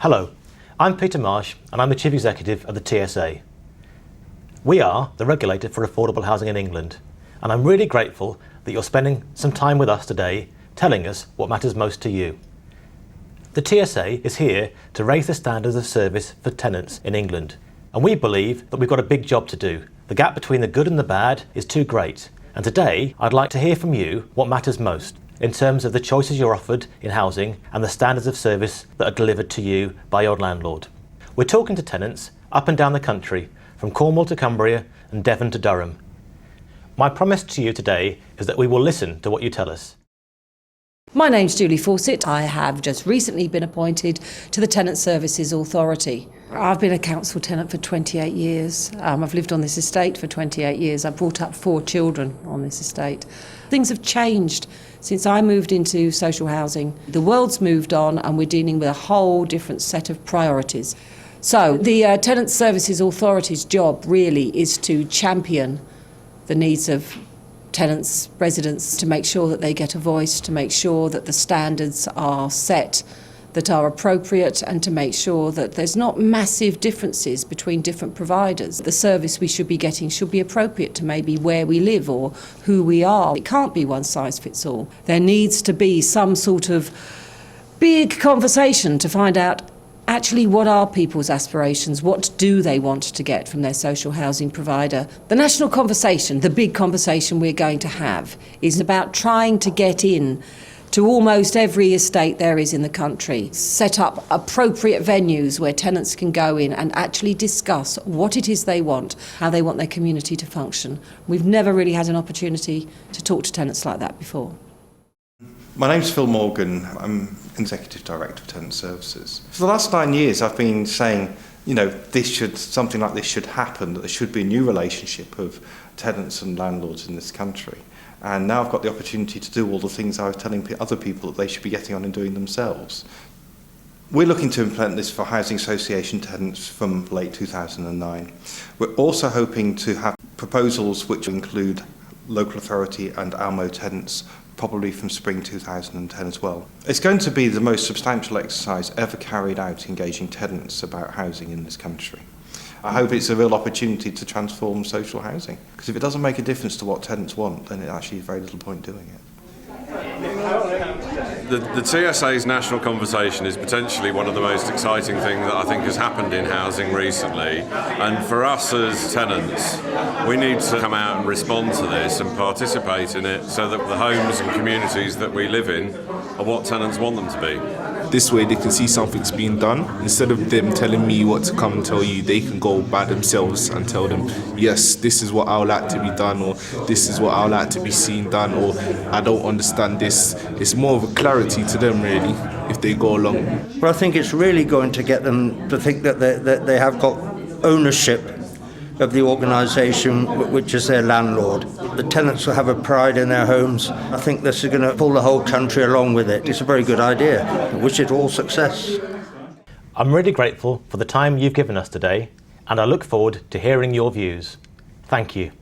Hello, I'm Peter Marsh and I'm the Chief Executive of the TSA. We are the regulator for affordable housing in England, and I'm really grateful that you're spending some time with us today telling us what matters most to you. The TSA is here to raise the standards of service for tenants in England, and we believe that we've got a big job to do. The gap between the good and the bad is too great, and today I'd like to hear from you what matters most in terms of the choices you're offered in housing and the standards of service that are delivered to you by your landlord. We're talking to tenants up and down the country, from Cornwall to Cumbria and Devon to Durham. My promise to you today is that we will listen to what you tell us. My name's Julie Fawcett. I have just recently been appointed to the Tenant Services Authority. I've been a council tenant for 28 years. I've lived on this estate for 28 years. I've brought up 4 children on this estate. Things have changed since I moved into social housing. The world's moved on and we're dealing with a whole different set of priorities. So the Tenant Services Authority's job really is to champion the needs of tenants, residents, to make sure that they get a voice, to make sure that the standards are set that are appropriate, and to make sure that there's not massive differences between different providers. The service we should be getting should be appropriate to maybe where we live or who we are. It can't be one size fits all. There needs to be some sort of big conversation to find out actually what are people's aspirations, what do they want to get from their social housing provider. The national conversation, the big conversation we're going to have, is about trying to get in to almost every estate there is in the country, set up appropriate venues where tenants can go in and actually discuss what it is they want, how they want their community to function. We've never really had an opportunity to talk to tenants like that before. My name's Phil Morgan. I'm Executive Director of Tenant Services. For the last 9 years I've been saying, something like this should happen, that there should be a new relationship of tenants and landlords in this country. And now I've got the opportunity to do all the things I was telling other people that they should be getting on and doing themselves. We're looking to implement this for housing association tenants from late 2009. We're also hoping to have proposals which include local authority and ALMO tenants probably from spring 2010 as well. It's going to be the most substantial exercise ever carried out engaging tenants about housing in this country. I hope it's a real opportunity to transform social housing, because if it doesn't make a difference to what tenants want, then it actually is very little point doing it. The TSA's national conversation is potentially one of the most exciting things that I think has happened in housing recently, and for us as tenants we need to come out and respond to this and participate in it so that the homes and communities that we live in are what tenants want them to be. This way they can see something's being done. Instead of them telling me what to come and tell you, they can go by themselves and tell them, yes, this is what I would like to be done, or this is what I would like to be seen done, or I don't understand this. It's more of a clarity to them really if they go along. Well, I think it's really going to get them to think that they have got ownership of the organisation which is their landlord. The tenants will have a pride in their homes. I think this is going to pull the whole country along with it. It's a very good idea. I wish it all success. I'm really grateful for the time you've given us today, and I look forward to hearing your views. Thank you.